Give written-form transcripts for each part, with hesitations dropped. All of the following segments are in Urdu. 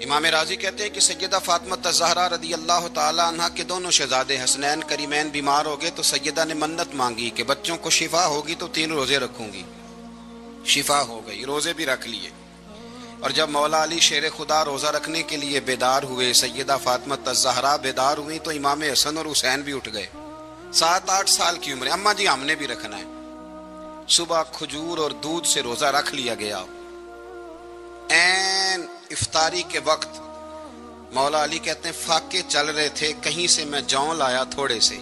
امام راضی کہتے ہیں کہ سیدہ فاطمہ الزہرا رضی اللہ تعالی عنہ کے دونوں شہزادے حسنین کریمین بیمار ہو گئے تو سیدہ نے منت مانگی کہ بچوں کو شفا ہوگی تو 3 روزے رکھوں گی. شفا ہو گئی، روزے بھی رکھ لیے. اور جب مولا علی شیر خدا روزہ رکھنے کے لیے بیدار ہوئے، سیدہ فاطمہ الزہرا بیدار ہوئی تو امام حسن اور حسین بھی اٹھ گئے. 7-8 سال کی عمر. اماں جی ہم نے بھی رکھنا ہے. صبح کھجور اور دودھ سے روزہ رکھ لیا گیا. این افطاری کے وقت مولا علی کہتے ہیں فاقے چل رہے تھے، کہیں سے میں جون لایا تھوڑے سے.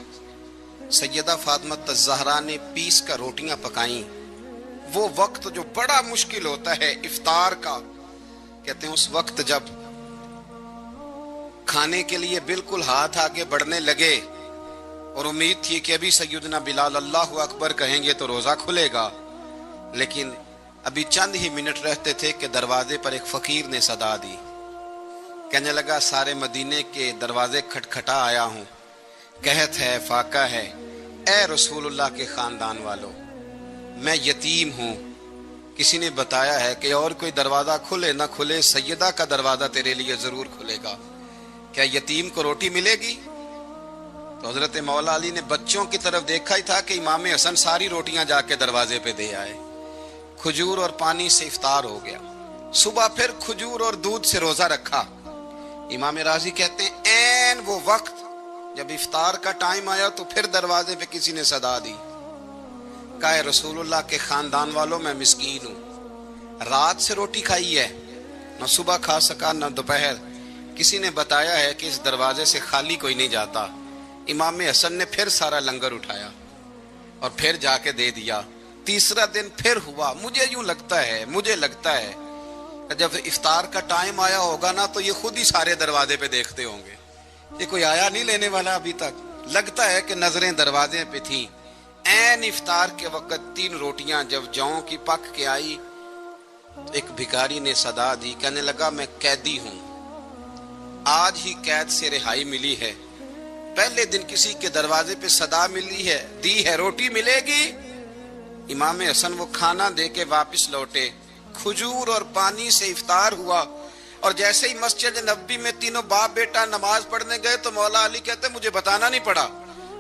سیدہ فاطمہ الزہرا نے پیس کر روٹیاں پکائیں. وہ وقت جو بڑا مشکل ہوتا ہے افطار کا، کہتے ہیں اس وقت جب کھانے کے لیے بالکل ہاتھ آگے بڑھنے لگے اور امید تھی کہ ابھی سیدنا بلال اللہ اکبر کہیں گے تو روزہ کھلے گا، لیکن ابھی چند ہی منٹ رہتے تھے کہ دروازے پر ایک فقیر نے صدا دی. کہنے لگا سارے مدینے کے دروازے کھٹکھٹا آیا ہوں، قحط ہے، فاقہ ہے، اے رسول اللہ کے خاندان والوں، میں یتیم ہوں. کسی نے بتایا ہے کہ اور کوئی دروازہ کھلے نہ کھلے سیدہ کا دروازہ تیرے لیے ضرور کھلے گا. کیا یتیم کو روٹی ملے گی؟ تو حضرت مولا علی نے بچوں کی طرف دیکھا ہی تھا کہ امام حسن ساری روٹیاں جا کے دروازے پہ دے آئے. کھجور اور پانی سے افطار ہو گیا. صبح پھر کھجور اور دودھ سے روزہ رکھا. امام راضی کہتے ہیں این وہ وقت جب افطار کا ٹائم آیا تو پھر دروازے پہ کسی نے صدا دی. کہا رسول اللہ کے خاندان والوں میں مسکین ہوں، رات سے روٹی کھائی ہے، نہ صبح کھا سکا نہ دوپہر. کسی نے بتایا ہے کہ اس دروازے سے خالی کوئی نہیں جاتا. امام حسن نے پھر سارا لنگر اٹھایا اور پھر جا کے دے دیا. تیسرا دن پھر ہوا. مجھے لگتا ہے جب افطار کا ٹائم آیا ہوگا نا تو یہ خود ہی سارے دروازے پہ دیکھتے ہوں گے، یہ کوئی آیا نہیں لینے والا ابھی تک. لگتا ہے کہ نظریں دروازے پہ تھیں. این افطار کے وقت 3 روٹیاں جب جوں کی پک کے آئی تو ایک بھکاری نے صدا دی. کہنے لگا میں قیدی ہوں، آج ہی قید سے رہائی ملی ہے، پہلے دن کسی کے دروازے پہ صدا دی ہے روٹی ملے گی. امام حسن وہ کھانا دے کے واپس لوٹے. کھجور اور پانی سے افطار ہوا اور جیسے ہی مسجد نبوی میں تینوں باپ بیٹا نماز پڑھنے گئے تو مولا علی کہتے مجھے بتانا نہیں پڑا.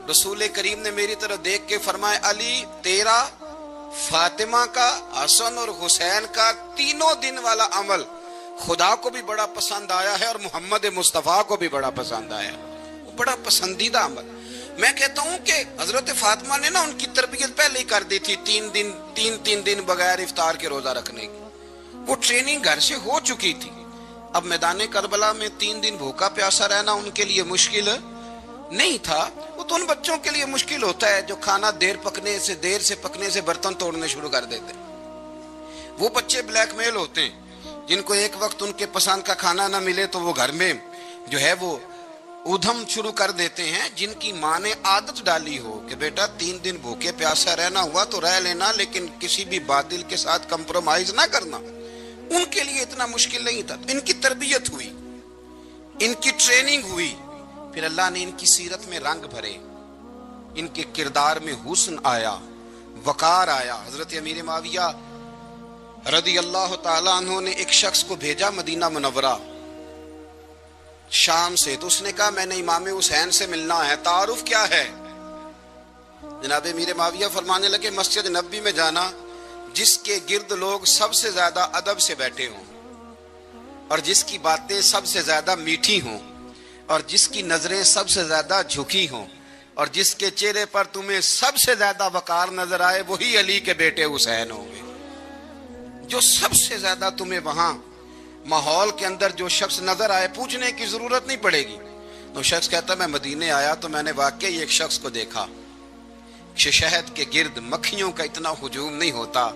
رسول کریم نے میری طرف دیکھ کے فرمایا علی تیرا، فاطمہ کا، حسن اور حسین کا 3 دن والا عمل خدا کو بھی بڑا پسند آیا ہے اور محمد مصطفیٰ کو بھی بڑا پسند آیا ہے، وہ بڑا پسندیدہ عمل. میں کہتا ہوں کہ حضرت فاطمہ نے نا ان کی تربیت پہلے ہی کر دی تھی 3 دن بغیر افطار کے روزہ رکھنے کی. وہ ٹریننگ گھر سے ہو چکی تھی. اب میدان کربلا میں 3 دن بھوکا پیاسا رہنا ان کے لیے مشکل نہیں تھا. وہ تو ان بچوں کے لیے مشکل ہوتا ہے جو کھانا دیر سے پکنے سے برتن توڑنے شروع کر دیتے. وہ بچے بلیک میل ہوتے ہیں جن کو ایک وقت ان کے پسند کا کھانا نہ ملے تو وہ گھر میں جو ہے وہ ادھم شروع کر دیتے ہیں. جن کی ماں نے عادت ڈالی ہو کہ بیٹا 3 دن بھوکے پیاسا رہنا ہوا تو رہ لینا لیکن کسی بھی باطل کے ساتھ کمپرومائز نہ کرنا، ان کے لیے اتنا مشکل نہیں تھا. ان کی تربیت ہوئی، ان کی ٹریننگ ہوئی، پھر اللہ نے ان کی سیرت میں رنگ بھرے، ان کے کردار میں حسن آیا، وقار آیا. حضرت امیر معاویہ رضی اللہ تعالیٰ عنہ نے ایک شخص کو بھیجا مدینہ منورہ شام سے، تو اس نے کہا میں نے امام حسین سے ملنا ہے، تعارف کیا ہے؟ جناب امیر معاویہ فرمانے لگے مسجد نبوی میں جانا جس کے گرد لوگ سب سے زیادہ ادب سے بیٹھے ہوں اور جس کی باتیں سب سے زیادہ میٹھی ہوں اور جس کی نظریں سب سے زیادہ جھکی ہوں اور جس کے چہرے پر تمہیں سب سے زیادہ وقار نظر آئے وہی علی کے بیٹے حسین ہوں گے. جو سب سے زیادہ تمہیں وہاں ماحول کے اندر جو شخص نظر آئے پوچھنے کی ضرورت نہیں پڑے گی. تو شخص کہتا میں مدینے آیا تو میں نے واقعی ایک شخص کو دیکھا، شہد کے گرد مکھیوں کا اتنا ہجوم نہیں ہوتا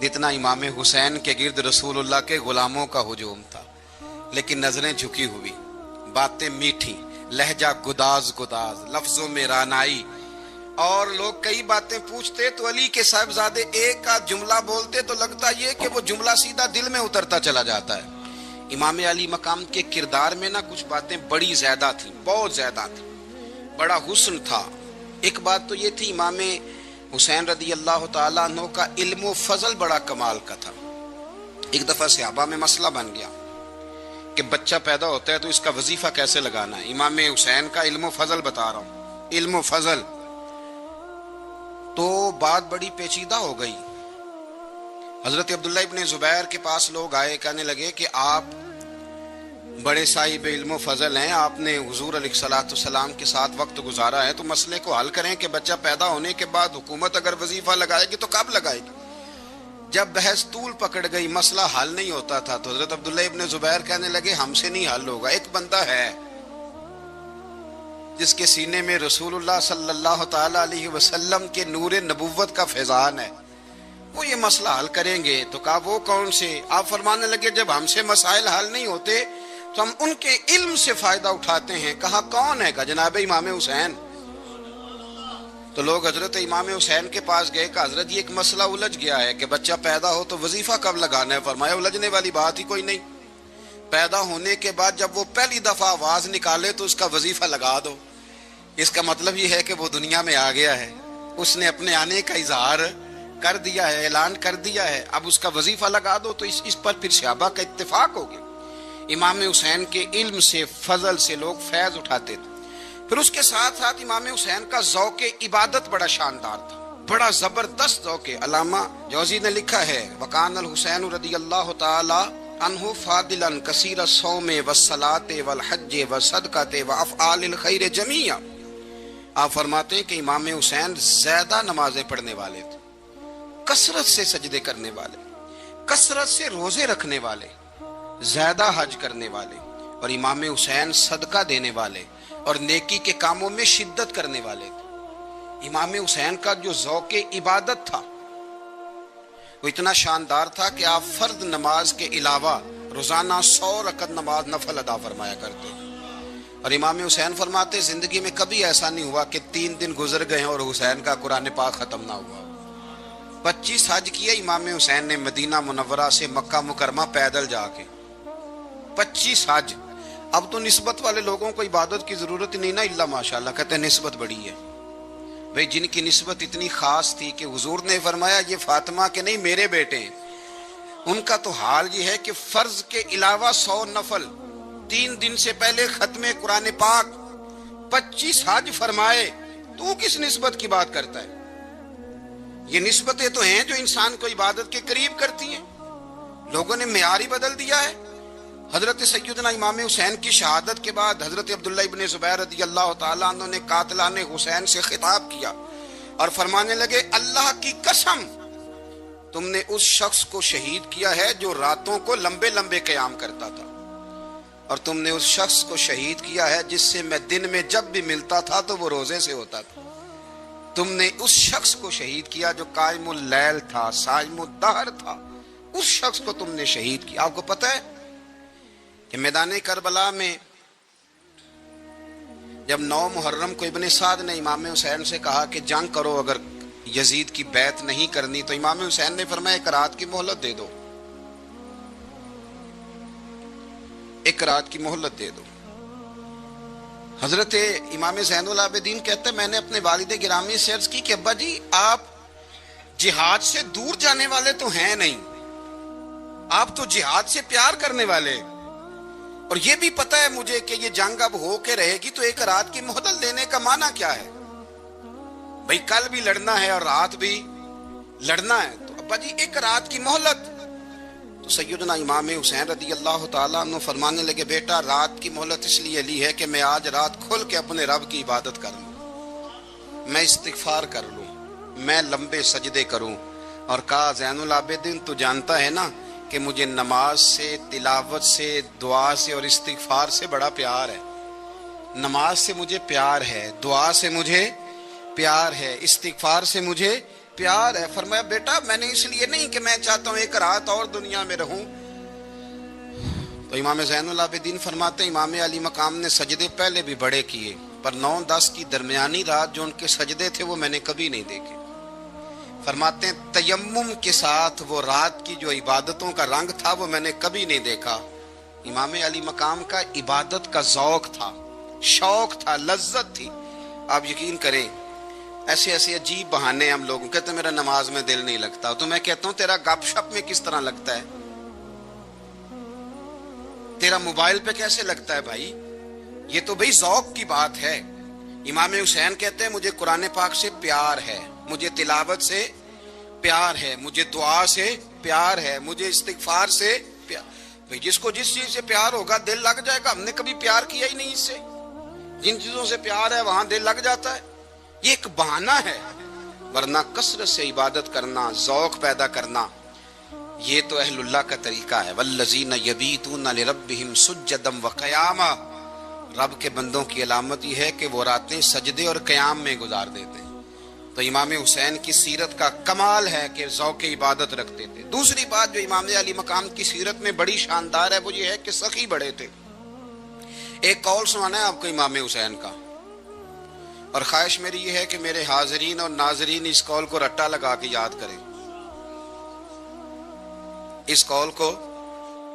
جتنا امام حسین کے گرد رسول اللہ کے غلاموں کا ہجوم تھا، لیکن نظریں جھکی ہوئی، باتیں میٹھی، لہجہ گداز، لفظوں میں رانائی. اور لوگ کئی باتیں پوچھتے تو علی کے صاحبزادے ایک کا جملہ بولتے تو لگتا یہ کہ وہ جملہ سیدھا دل میں اترتا چلا جاتا ہے. امام علی مقام کے کردار میں نا کچھ باتیں بڑی زیادہ تھیں، بہت زیادہ تھیں، بڑا حسن تھا. ایک بات تو یہ تھی امام حسین رضی اللہ تعالیٰ عنہ کا علم و فضل بڑا کمال کا تھا. ایک دفعہ صحابہ میں مسئلہ بن گیا کہ بچہ پیدا ہوتا ہے تو اس کا وظیفہ کیسے لگانا ہے. امام حسین کا علم و فضل بتا رہا ہوں، علم و فضل. تو بات بڑی پیچیدہ ہو گئی. حضرت عبداللہ ابن زبیر کے پاس لوگ آئے، کہنے لگے کہ آپ بڑے صاحب علم و فضل ہیں، آپ نے حضور علیہ الصلوۃ والسلام کے ساتھ وقت گزارا ہے، تو مسئلے کو حل کریں کہ بچہ پیدا ہونے کے بعد حکومت اگر وظیفہ لگائے گی تو کب لگائے گی. جب بحث طول پکڑ گئی، مسئلہ حل نہیں ہوتا تھا، تو حضرت عبداللہ ابن زبیر کہنے لگے ہم سے نہیں حل ہوگا. ایک بندہ ہے جس کے سینے میں رسول اللہ صلی اللہ تعالی علیہ وسلم کے نور نبوت کا فیضان ہے، وہ یہ مسئلہ حل کریں گے. تو کہا وہ کون سے؟ آپ فرمانے لگے جب ہم سے مسائل حل نہیں ہوتے تو ہم ان کے علم سے فائدہ اٹھاتے ہیں. کہا کون ہے؟ کہا جناب امام حسین. تو لوگ حضرت امام حسین کے پاس گئے کہ حضرت یہ ایک مسئلہ الجھ گیا ہے کہ بچہ پیدا ہو تو وظیفہ کب لگانا ہے. فرمایا الجھنے والی بات ہی کوئی نہیں، پیدا ہونے کے بعد جب وہ پہلی دفعہ آواز نکالے تو اس کا وظیفہ لگا دو. اس کا مطلب یہ ہے کہ وہ دنیا میں آ گیا ہے، اس نے اپنے آنے کا اظہار کر دیا ہے، اعلان کر دیا ہے، اب اس کا وظیفہ لگا دو. تو اس پر پھر صحابہ کا اتفاق ہو گیا. امام حسین کے علم سے، فضل سے لوگ فیض اٹھاتے تھے. پھر اس کے ساتھ ساتھ امام حسین کا ذوق عبادت بڑا شاندار تھا، بڑا زبردست ذوق. علامہ جوزی نے لکھا ہے وکان الحسین رضی اللہ تعالی عنہ فاضلا کثیر الصوم والصلاۃ والحج والصدقۃ وافعال الخیر جمیعا. آپ فرماتے ہیں کہ امام حسین زیادہ نمازیں پڑھنے والے تھے، کثرت سے سجدے کرنے والے، کثرت سے روزے رکھنے والے، زیادہ حج کرنے والے، اور امام حسین صدقہ دینے والے اور نیکی کے کاموں میں شدت کرنے والے تھے. امام حسین کا جو ذوق عبادت تھا وہ اتنا شاندار تھا کہ آپ فرض نماز کے علاوہ روزانہ 100 رکعت نماز نفل ادا فرمایا کرتے. اور امام حسین فرماتے زندگی میں کبھی ایسا نہیں ہوا کہ 3 دن گزر گئے اور حسین کا قرآن پاک ختم نہ ہوا. 25 حج کیے امام حسین نے مدینہ منورہ سے مکہ مکرمہ پیدل جا کے، 25 حج. اب تو نسبت والے لوگوں کو عبادت کی ضرورت نہیں نا، اللہ ماشاءاللہ کہتے ہیں نسبت بڑی ہے. بھئی جن کی نسبت اتنی خاص تھی کہ حضور نے فرمایا یہ فاطمہ کے نہیں میرے بیٹے ہیں، ان کا تو حال یہ ہے کہ فرض کے علاوہ 100 نفل، 3 دن سے پہلے ختم قرآن پاک، 25 حج فرمائے. تو کس نسبت کی بات کرتا ہے؟ یہ نسبتیں تو ہیں جو انسان کو عبادت کے قریب کرتی ہیں. لوگوں نے معیار ہی بدل دیا ہے. حضرت سیدنا امام حسین کی شہادت کے بعد حضرت عبداللہ ابن زبیر رضی اللہ تعالیٰ عنہ نے قاتلان حسین سے خطاب کیا اور فرمانے لگے اللہ کی قسم تم نے اس شخص کو شہید کیا ہے جو راتوں کو لمبے لمبے قیام کرتا تھا، اور تم نے اس شخص کو شہید کیا ہے جس سے میں دن میں جب بھی ملتا تھا تو وہ روزے سے ہوتا تھا. تم نے اس شخص کو شہید کیا جو قائم اللیل تھا، صائم الدہر تھا، اس شخص کو تم نے شہید کیا. آپ کو پتہ ہے کہ میدان کربلا میں جب 9 محرم کو ابن سعد نے امام حسین سے کہا کہ جنگ کرو، اگر یزید کی بیعت نہیں کرنی، تو امام حسین نے فرمایا 1 رات کی مہلت دے دو، 1 رات کی مہلت دے دو. حضرت امام زین العابدین کہتے ہیں میں نے اپنے والد گرامی سے عرض کی کہ ابا جی آپ جہاد سے دور جانے والے تو ہیں نہیں، آپ تو جہاد سے پیار کرنے والے، اور یہ بھی پتہ ہے مجھے کہ یہ جنگ اب ہو کے رہے گی، تو 1 رات کی مہلت لینے کا معنی کیا ہے؟ بھئی کل بھی لڑنا ہے اور رات بھی لڑنا ہے، تو ابا جی 1 رات کی مہلت. تو سیدنا امام حسین رضی اللہ تعالیٰ عنہ فرمانے لگے بیٹا رات کی مہلت اس لیے لی ہے کہ میں آج رات کھل کے اپنے رب کی عبادت کر لوں، میں استغفار کر لوں، میں لمبے سجدے کروں. اور کہا زین العابدین تو جانتا ہے نا کہ مجھے نماز سے، تلاوت سے، دعا سے اور استغفار سے بڑا پیار ہے. نماز سے مجھے پیار ہے، دعا سے مجھے پیار ہے، استغفار سے مجھے پیار ہے. فرمایا بیٹا میں نے اس لیے نہیں کہ میں چاہتا ہوں 1 رات اور دنیا میں رہوں. تو امام زین العابدین فرماتے ہیں امام علی مقام نے سجدے پہلے بھی بڑے کیے، پر 9-10 کی درمیانی رات جو ان کے سجدے تھے وہ میں نے کبھی نہیں دیکھے. فرماتے ہیں تیمم کے ساتھ وہ رات کی جو عبادتوں کا رنگ تھا وہ میں نے کبھی نہیں دیکھا. امام علی مقام کا عبادت کا ذوق تھا، شوق تھا، لذت تھی. آپ یقین کریں ایسے ایسے عجیب بہانے ہم لوگ کہتے ہیں میرا نماز میں دل نہیں لگتا، تو میں کہتا ہوں تیرا گپ شپ میں کس طرح لگتا ہے؟ تیرا موبائل پہ کیسے لگتا ہے بھائی؟ یہ تو بھائی ذوق کی بات ہے۔ امام حسین کہتے ہیں مجھے قرآن پاک سے پیار ہے، مجھے تلاوت سے پیار ہے، مجھے دعا سے پیار ہے، مجھے استغفار سے پیار۔ بھائی جس کو جس چیز سے پیار ہوگا دل لگ جائے گا۔ ہم نے کبھی پیار کیا ہی نہیں اس سے، جن چیزوں سے پیار ہے وہاں دل لگ جاتا ہے۔ یہ ایک بہانہ ہے، ورنہ کثرت سے عبادت کرنا، ذوق پیدا کرنا، یہ تو اہل اللہ کا طریقہ ہے۔ والذین یبیتون لربہم سجدا وقیاما، رب کے بندوں کی علامت یہ ہے کہ وہ راتیں سجدے اور قیام میں گزار دیتے ہیں۔ تو امام حسین کی سیرت کا کمال ہے کہ ذوق عبادت رکھتے تھے۔ دوسری بات جو امام علی مقام کی سیرت میں بڑی شاندار ہے وہ یہ ہے کہ سخی بڑے تھے۔ ایک قول سنانا ہے آپ کو امام حسین کا، اور خواہش میری یہ ہے کہ میرے حاضرین اور ناظرین اس قول کو رٹا لگا کے یاد کریں، اس قول کو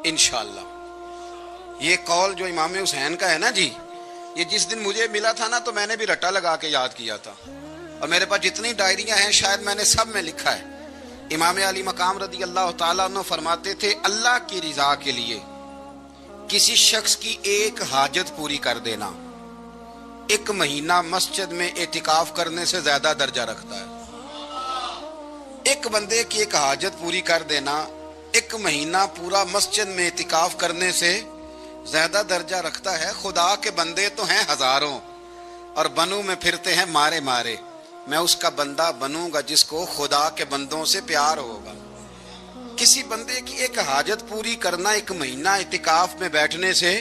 انشاءاللہ۔ یہ قول جو امام حسین کا ہے نا جی، یہ جس دن مجھے ملا تھا نا تو میں نے بھی رٹا لگا کے یاد کیا تھا، اور میرے پاس جتنی ڈائریاں ہیں شاید میں نے سب میں لکھا ہے۔ امام علی مقام رضی اللہ تعالیٰ عنہ فرماتے تھے اللہ کی رضا کے لیے کسی شخص کی ایک حاجت پوری کر دینا 1 مہینہ مسجد میں اعتکاف کرنے سے زیادہ درجہ رکھتا ہے۔ ایک بندے کی ایک حاجت پوری کر دینا 1 مہینہ پورا مسجد میں اعتکاف کرنے سے زیادہ درجہ رکھتا ہے۔ خدا کے بندے تو ہیں ہزاروں اور بنوں میں پھرتے ہیں مارے مارے، میں اس کا بندہ بنوں گا جس کو خدا کے بندوں سے پیار ہوگا۔ کسی بندے کی ایک حاجت پوری کرنا 1 مہینہ اعتکاف میں بیٹھنے سے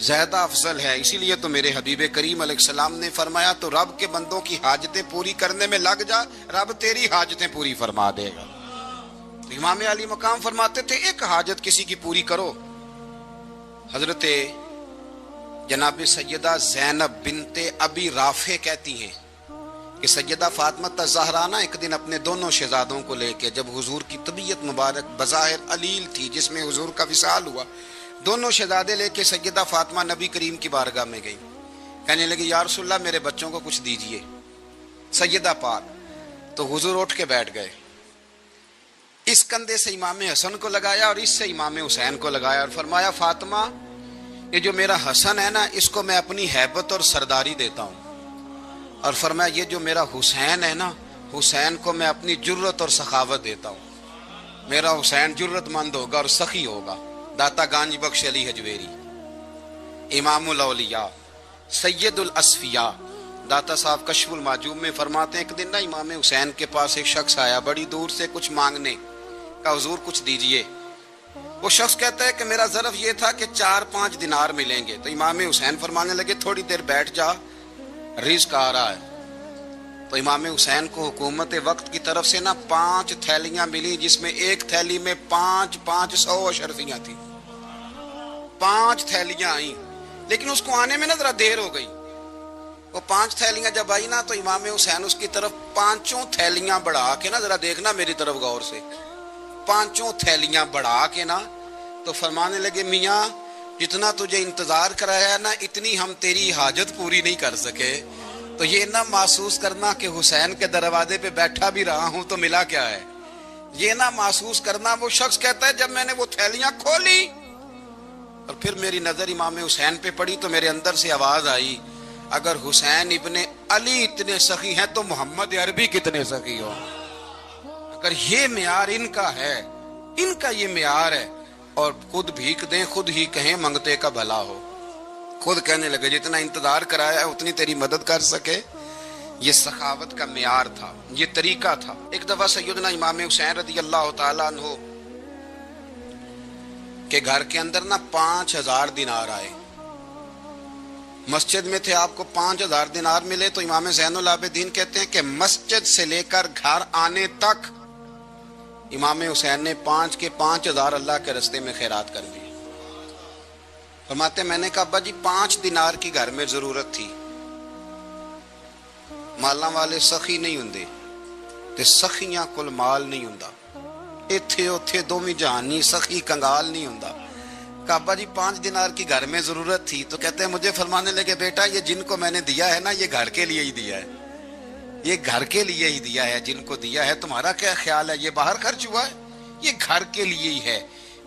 زیادہ افضل ہے۔ اسی لیے تو میرے حبیب کریم علیہ السلام نے فرمایا تو رب کے بندوں کی حاجتیں پوری کرنے میں لگ جا، رب تیری حاجتیں پوری فرما دے گا۔ امام علی مقام فرماتے تھے ایک حاجت کسی کی پوری کرو۔ حضرت جناب سیدہ زینب بنت ابی رافع کہتی ہیں کہ سیدہ فاطمہ الزہرا نا ایک دن اپنے دونوں شہزادوں کو لے کے، جب حضور کی طبیعت مبارک بظاہر علیل تھی جس میں حضور کا وصال ہوا، دونوں شہزادے لے کے سیدہ فاطمہ نبی کریم کی بارگاہ میں گئی، کہنے لگی یا رسول اللہ میرے بچوں کو کچھ دیجئے سیدہ پاک۔ تو حضور اٹھ کے بیٹھ گئے، اس کندھے سے امام حسن کو لگایا اور اس سے امام حسین کو لگایا اور فرمایا فاطمہ یہ جو میرا حسن ہے نا اس کو میں اپنی ہیبت اور سرداری دیتا ہوں، اور فرمایا یہ جو میرا حسین ہے نا حسین کو میں اپنی جرت اور سخاوت دیتا ہوں، میرا حسین جرت مند ہوگا اور سخی ہوگا۔ داتا گانج بخش علی حجویری، امام الاولیاء، سید الاسفیاء، داتا صاحب کشف المعجوب میں فرماتے ہیں ایک دن نا امام حسین کے پاس ایک شخص آیا بڑی دور سے کچھ مانگنے کا، حضور کچھ دیجئے۔ وہ شخص کہتا ہے کہ میرا ظرف یہ تھا کہ 4-5 دینار ملیں گے۔ تو امام حسین فرمانے لگے تھوڑی دیر بیٹھ جا، رزق آ رہا ہے۔ تو امام حسین کو حکومت وقت کی طرف سے نا 5 تھیلیاں ملی جس میں ایک تھیلی میں 500 اشرفیاں تھیں، 5 تھیلیاں آئیں، لیکن اس کو آنے میں نا ذرا دیر ہو گئی۔ وہ 5 تھیلیاں جب آئی نا تو امام حسین اس کی طرف 5 تھیلیاں بڑھا کے نا، ذرا دیکھنا میری طرف غور سے، 5 تھیلیاں بڑھا کے نا تو فرمانے لگے میاں جتنا تجھے انتظار کرایا ہے نا اتنی ہم تیری حاجت پوری نہیں کر سکے۔ تو یہ نہ محسوس کرنا کہ حسین کے دروازے پہ بیٹھا بھی رہا ہوں تو ملا کیا ہے، یہ نہ محسوس کرنا۔ وہ شخص کہتا ہے جب میں نے وہ تھیلیاں کھولی اور پھر میری نظر امام حسین پہ پڑی تو میرے اندر سے آواز آئی اگر حسین ابن علی اتنے سخی ہیں تو محمد عربی کتنے سخی ہو۔ اگر یہ معیار ان کا ہے، ان کا یہ معیار ہے، اور خود بھیک دیں خود ہی کہیں منگتے کا بھلا ہو، خود کہنے لگے جتنا انتظار کرایا ہے اتنی تیری مدد کر سکے۔ یہ سخاوت کا معیار تھا، یہ طریقہ تھا۔ ایک دفعہ سیدنا امام حسین رضی اللہ تعالیٰ عنہ کے گھر کے اندر نا 5000 دینار آئے، مسجد میں تھے، آپ کو 5000 دینار ملے تو امام زین العابدین کہتے ہیں کہ مسجد سے لے کر گھر آنے تک امام حسین نے 5 کے 5000 اللہ کے رستے میں خیرات کر دی۔ فرماتے میں نے کہا ابا جی 5 دینار کی گھر میں ضرورت تھی، مالاں والے سخی نہیں ہوندے تے سخیاں کل مال نہیں ہوندا، ایتھے اوتھے دوویں جہانی سخی کنگال نہیں ہوندا۔ کہا ابا جی 5 دینار کی گھر میں ضرورت تھی، تو کہتے ہیں مجھے فرمانے لگے بیٹا یہ جن کو میں نے دیا ہے نا یہ گھر کے لیے ہی دیا ہے، یہ گھر کے لیے ہی دیا ہے، جن کو دیا ہے تمہارا کیا خیال ہے یہ باہر خرچ ہوا ہے، یہ گھر کے لیے ہی ہے۔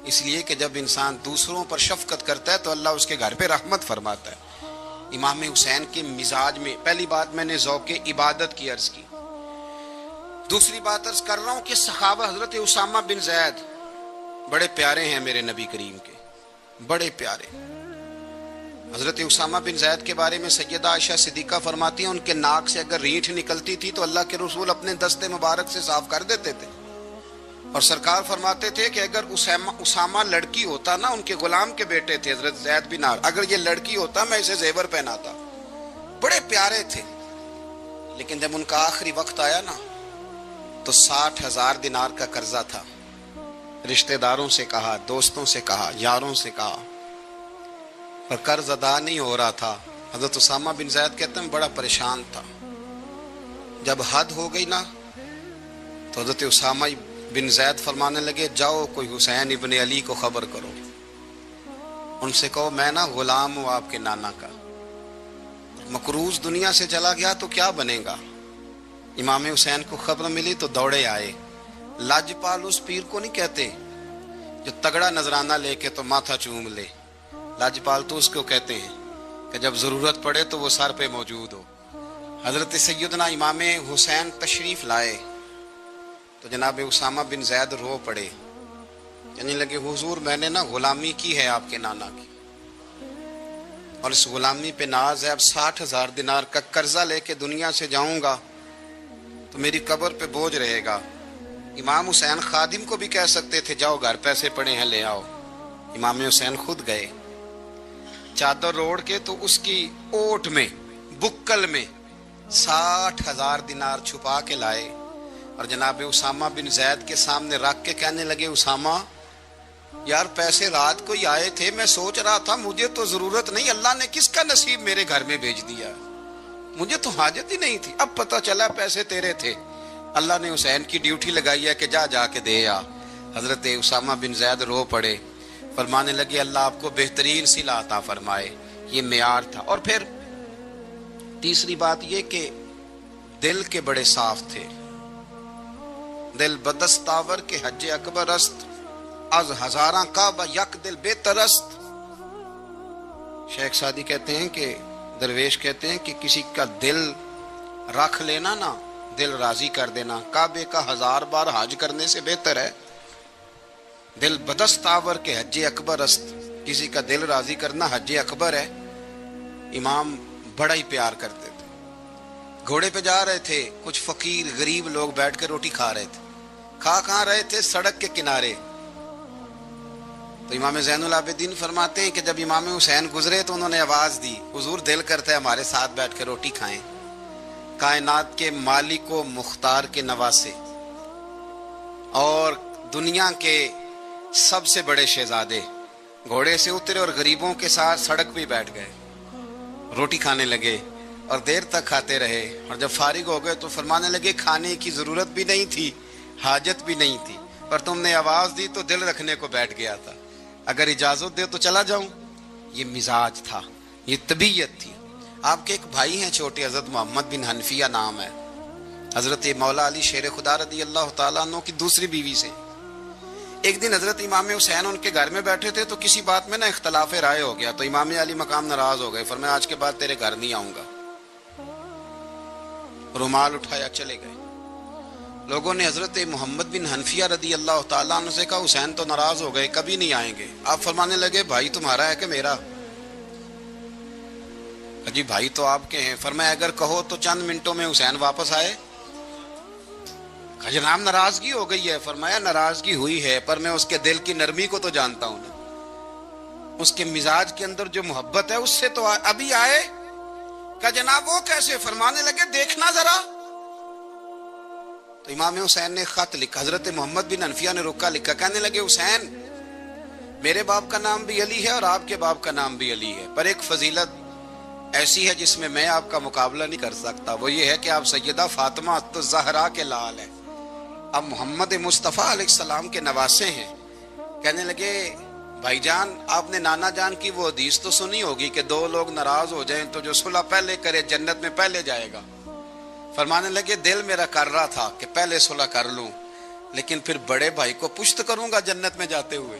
اس لیے کہ جب انسان دوسروں پر شفقت کرتا ہے تو اللہ اس کے گھر پہ رحمت فرماتا ہے۔ امام حسین کے مزاج میں پہلی بات میں نے ذوق عبادت کی عرض کی، دوسری بات عرض کر رہا ہوں کہ صحابہ حضرت اسامہ بن زید بڑے پیارے ہیں میرے نبی کریم کے، بڑے پیارے۔ حضرت اسامہ بن زید کے بارے میں سیدہ عائشہ صدیقہ فرماتی ہیں ان کے ناک سے اگر ریٹھ نکلتی تھی تو اللہ کے رسول اپنے دستے مبارک سے صاف کر دیتے تھے، اور سرکار فرماتے تھے کہ اگر اسامہ لڑکی ہوتا نا، ان کے غلام کے بیٹے تھے حضرت زید بن عمرو، اگر یہ لڑکی ہوتا میں اسے زیور پہناتا۔ بڑے پیارے تھے، لیکن جب ان کا آخری وقت آیا نا تو 60,000 دینار کا قرضہ تھا، رشتہ داروں سے کہا، دوستوں سے کہا، یاروں سے کہا، پر قرض ادا نہیں ہو رہا تھا۔ حضرت اسامہ بن زید کہتے ہیں بڑا پریشان تھا۔ جب حد ہو گئی نا تو حضرت اسامہ بن زید فرمانے لگے جاؤ کوئی حسین ابن علی کو خبر کرو، ان سے کہو میں نا غلام ہوں آپ کے نانا کا، مقروض دنیا سے چلا گیا تو کیا بنے گا۔ امام حسین کو خبر ملی تو دوڑے آئے۔ لاجپال اس پیر کو نہیں کہتے جو تگڑا نذرانہ لے کے تو ماتھا چوم لے، لاجپال تو اس کو کہتے ہیں کہ جب ضرورت پڑے تو وہ سر پہ موجود ہو۔ حضرت سیدنا امام حسین تشریف لائے تو جناب اسامہ بن زید رو پڑے، کہنے لگے حضور میں نے نا غلامی کی ہے آپ کے نانا کی، اور اس غلامی پہ ناز ہے، اب 60,000 دینار کا قرضہ لے کے دنیا سے جاؤں گا تو میری قبر پہ بوجھ رہے گا۔ امام حسین خادم کو بھی کہہ سکتے تھے جاؤ گھر پیسے پڑے ہیں لے آؤ، امام حسین خود گئے، چادر روڑ کے تو اس کی اوٹ میں بکل میں 60,000 دینار چھپا کے لائے، اور جناب اسامہ بن زید کے سامنے رکھ کے کہنے لگے اسامہ یار پیسے رات کو ہی آئے تھے، میں سوچ رہا تھا مجھے تو ضرورت نہیں، اللہ نے کس کا نصیب میرے گھر میں بھیج دیا، مجھے تو حاجت ہی نہیں تھی، اب پتہ چلا پیسے تیرے تھے، اللہ نے حسین کی ڈیوٹی لگائی ہے کہ جا کے دے آ۔ حضرت اسامہ بن زید رو پڑے، فرمانے لگے اللہ آپ کو بہترین صلہ عطا فرمائے، یہ معیار تھا۔ اور پھر تیسری بات یہ کہ دل کے بڑے صاف تھے، دل بدستاور کے حج اکبر است، از ہزاراں کعبہ یک دل بہتر است۔ شیخ سعدی کہتے ہیں کہ درویش کہتے ہیں کہ کسی کا دل رکھ لینا نا، دل راضی کر دینا، کعبے کا 1000 بار حج کرنے سے بہتر ہے۔ دل بدستاور کے حج اکبر است، کسی کا دل راضی کرنا حج اکبر ہے۔ امام بڑا ہی پیار کرتے تھے، گھوڑے پہ جا رہے تھے، کچھ فقیر غریب لوگ بیٹھ کے روٹی کھا رہے تھے، کہاں رہے تھے؟ سڑک کے کنارے۔ تو امام زین العابدین فرماتے ہیں کہ جب امام حسین گزرے تو انہوں نے آواز دی حضور دل کرتا ہے ہمارے ساتھ بیٹھ کے روٹی کھائیں۔ کائنات کے مالک و مختار کے نواسے اور دنیا کے سب سے بڑے شہزادے گھوڑے سے اترے اور غریبوں کے ساتھ سڑک پہ بیٹھ گئے، روٹی کھانے لگے اور دیر تک کھاتے رہے، اور جب فارغ ہو گئے تو فرمانے لگے کھانے کی ضرورت بھی نہیں تھی، حاجت بھی نہیں تھی، پر تم نے آواز دی تو دل رکھنے کو بیٹھ گیا تھا، اگر اجازت دے تو چلا جاؤں۔ یہ مزاج تھا، یہ طبیعت تھی۔ آپ کے ایک بھائی ہیں چھوٹے، حضرت محمد بن حنفیہ نام ہے، حضرت مولا علی شیر خدا رضی اللہ تعالیٰ عنہ کی دوسری بیوی سے۔ ایک دن حضرت امام حسین ان کے گھر میں بیٹھے تھے تو کسی بات میں نا اختلاف رائے ہو گیا، تو امام علی مقام ناراض ہو گئے، فرمایا آج کے بعد تیرے گھر نہیں آؤں گا، رومال اٹھایا چلے گئے۔ لوگوں نے حضرت محمد بن حنفیہ رضی اللہ تعالیٰ عنہ سے کہا حسین تو ناراض ہو گئے، کبھی نہیں آئیں گے۔ آپ فرمانے لگے بھائی تمہارا ہے کہ میرا؟ جی بھائی تو آپ کے ہیں۔ فرمایا اگر کہو تو چند منٹوں میں حسین واپس آئے۔ جناب ناراضگی ہو گئی ہے۔ فرمایا ناراضگی ہوئی ہے پر میں اس کے دل کی نرمی کو تو جانتا ہوں نا، اس کے مزاج کے اندر جو محبت ہے اس سے تو ابھی آئے۔ کہ جناب وہ کیسے؟ فرمانے لگے دیکھنا ذرا۔ تو امام حسین نے خط لکھا، حضرت محمد بن حنفیہ نے رکا لکھا، کہنے لگے حسین میرے باپ کا نام بھی علی ہے اور آپ کے باپ کا نام بھی علی ہے، پر ایک فضیلت ایسی ہے جس میں میں آپ کا مقابلہ نہیں کر سکتا، وہ یہ ہے کہ آپ سیدہ فاطمہ الزہرا کے لال ہیں، اب محمد مصطفیٰ علیہ السلام کے نواسے ہیں۔ کہنے لگے بھائی جان آپ نے نانا جان کی وہ حدیث تو سنی ہوگی کہ دو لوگ ناراض ہو جائیں تو جو صلح پہلے کرے جنت میں پہلے جائے گا۔ فرمانے لگے دل میرا کر رہا تھا کہ پہلے صلح کر لوں، لیکن پھر بڑے بھائی کو پشت کروں گا جنت میں جاتے ہوئے،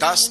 10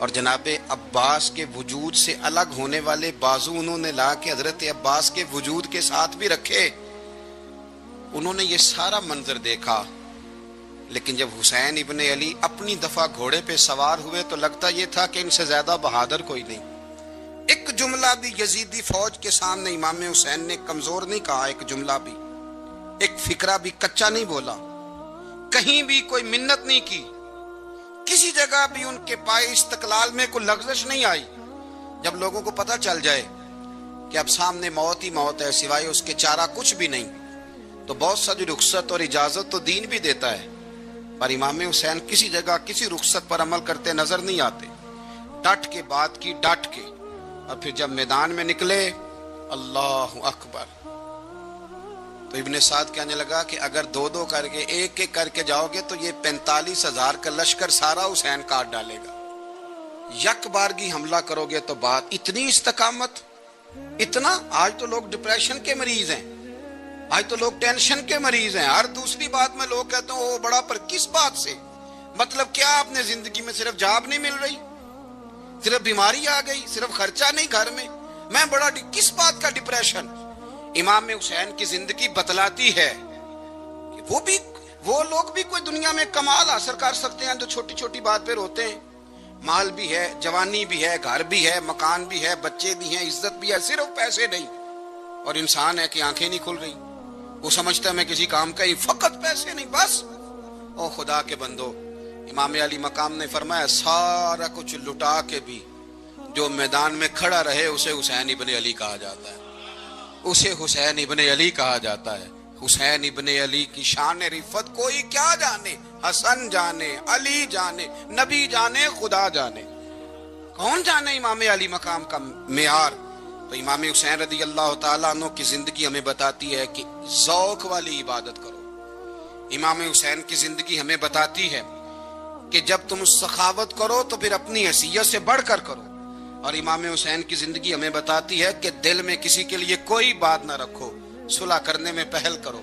اور جناب عباس کے وجود سے الگ ہونے والے بازو انہوں نے لا کے حضرت عباس کے وجود کے ساتھ بھی رکھے. انہوں نے یہ سارا منظر دیکھا، لیکن جب حسین ابن علی اپنی دفعہ گھوڑے پہ سوار ہوئے تو لگتا یہ تھا کہ ان سے زیادہ بہادر کوئی نہیں. ایک جملہ بھی یزیدی فوج کے سامنے امام حسین نے کمزور نہیں کہا، ایک جملہ بھی، ایک فکرہ بھی کچا نہیں بولا، کہیں بھی کوئی منت نہیں کی، کسی جگہ بھی ان کے پائے استقلال میں کوئی لغزش نہیں آئی. جب لوگوں کو پتہ چل جائے کہ اب سامنے موت ہی موت ہے، سوائے اس کے چارہ کچھ بھی نہیں، تو بہت ساری رخصت اور اجازت تو دین بھی دیتا ہے، پر امام حسین کسی جگہ کسی رخصت پر عمل کرتے نظر نہیں آتے. ڈٹ کے بات کی، ڈٹ کے. اور پھر جب میدان میں نکلے، اللہ اکبر، تو ابن سعد کہنے لگا کہ اگر دو دو کر کے ایک ایک کر کے جاؤ گے تو یہ 45,000 کا لشکر سارا حسین کاٹ ڈالے گا. یک بارگی حملہ کرو گے تو بات. اتنی استقامت، اتنا. آج تو لوگ ڈپریشن کے مریض ہیں، آج تو لوگ ٹینشن کے مریض ہیں. ہر دوسری بات میں لوگ کہتے ہیں وہ بڑا، پر کس بات سے؟ مطلب کیا آپ نے زندگی میں صرف جاب نہیں مل رہی، صرف بیماری آ گئی، صرف خرچہ نہیں گھر میں بڑا کس بات کا ڈپریشن؟ امام حسین کی زندگی بتلاتی ہے کہ وہ لوگ بھی کوئی دنیا میں کمال حاصل کر سکتے ہیں جو چھوٹی چھوٹی بات پہ روتے ہیں. مال بھی ہے، جوانی بھی ہے، گھر بھی ہے، مکان بھی ہے، بچے بھی ہیں، عزت بھی ہے، صرف پیسے نہیں. اور انسان ہے کہ آنکھیں نہیں کھل رہی، وہ سمجھتا ہے میں کسی کام کا ہی، فقط پیسے نہیں بس. او خدا کے بندو، امام علی مقام نے فرمایا سارا کچھ لٹا کے بھی جو میدان میں کھڑا رہے اسے حسین ابن علی کہا جاتا ہے، اسے حسین ابن علی کہا جاتا ہے. حسین ابن علی کی شان رفت کوئی کیا جانے، حسن جانے، علی جانے، نبی جانے، خدا جانے، کون جانے امام علی مقام کا معیار. تو امام حسین رضی اللہ تعالیٰ عنہ کی زندگی ہمیں بتاتی ہے کہ ذوق والی عبادت کرو. امام حسین کی زندگی ہمیں بتاتی ہے کہ جب تم سخاوت کرو تو پھر اپنی حیثیت سے بڑھ کر کرو. اور امام حسین کی زندگی ہمیں بتاتی ہے کہ دل میں کسی کے لیے کوئی بات نہ رکھو، صلح کرنے میں پہل کرو،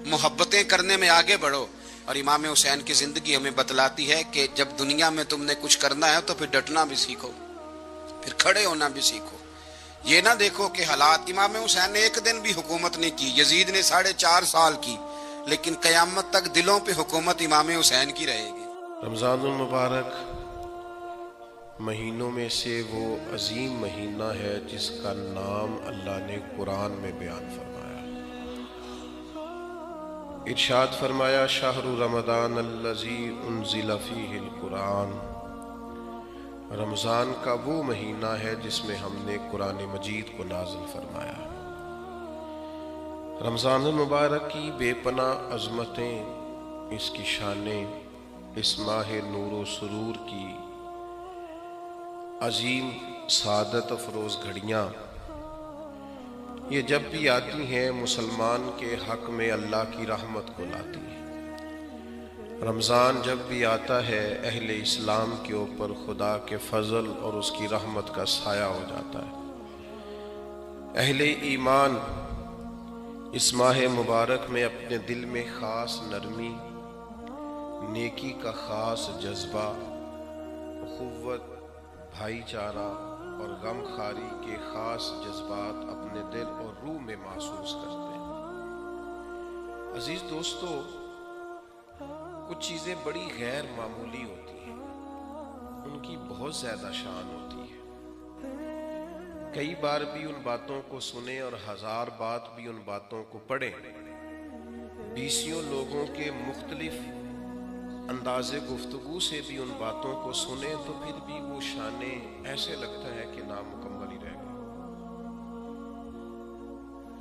محبتیں کرنے میں آگے بڑھو. اور امام حسین کی زندگی ہمیں بتلاتی ہے کہ جب دنیا میں تم نے کچھ کرنا ہے تو پھر ڈٹنا بھی سیکھو، پھر کھڑے ہونا بھی سیکھو. یہ نہ دیکھو کہ حالات. امام حسین نے ایک دن بھی حکومت نہیں کی، یزید نے 4.5 سال کی، لیکن قیامت تک دلوں پہ حکومت امام حسین کی رہے گی. رمضان المبارک مہینوں میں سے وہ عظیم مہینہ ہے جس کا نام اللہ نے قرآن میں بیان فرمایا. ارشاد فرمایا شہر رمضان الذی انزل فیہ القرآن، رمضان کا وہ مہینہ ہے جس میں ہم نے قرآن مجید کو نازل فرمایا. رمضان المبارک کی بے پناہ عظمتیں، اس کی شانیں، اس ماہ نور و سرور کی عظیم سعادت افروز گھڑیاں، یہ جب بھی آتی ہیں مسلمان کے حق میں اللہ کی رحمت کو لاتی ہیں. رمضان جب بھی آتا ہے اہل اسلام کے اوپر خدا کے فضل اور اس کی رحمت کا سایہ ہو جاتا ہے. اہل ایمان اس ماہ مبارک میں اپنے دل میں خاص نرمی، نیکی کا خاص جذبہ، اخوت، بھائی چارہ اور غم خاری کے خاص جذبات اپنے دل اور روح میں محسوس کرتے ہیں. عزیز دوستو، کچھ چیزیں بڑی غیر معمولی ہوتی ہیں، ان کی بہت زیادہ شان ہوتی ہے. کئی بار بھی ان باتوں کو سنیں اور 1000 بات بھی ان باتوں کو پڑھیں، 20 لوگوں کے مختلف انداز گفتگو سے بھی ان باتوں کو سنیں تو پھر بھی وہ شانیں ایسے لگتا ہے کہ نامکمل ہی رہ گئی.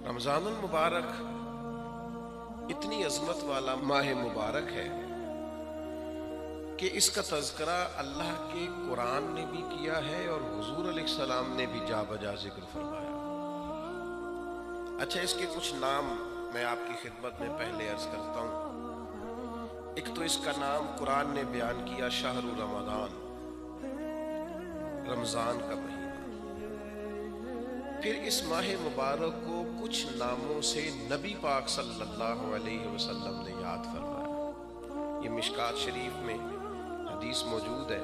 رمضان المبارک اتنی عظمت والا ماہ مبارک ہے کہ اس کا تذکرہ اللہ کے قرآن نے بھی کیا ہے اور حضور علیہ السلام نے بھی جا بجا ذکر فرمایا. اچھا، اس کے کچھ نام میں آپ کی خدمت میں پہلے عرض کرتا ہوں. ایک تو اس کا نام قرآن نے بیان کیا شہر رمضان، رمضان کا مہینہ. پھر اس ماہ مبارک کو کچھ ناموں سے نبی پاک صلی اللہ علیہ وسلم نے یاد فرمایا. یہ مشکات شریف میں حدیث موجود ہے.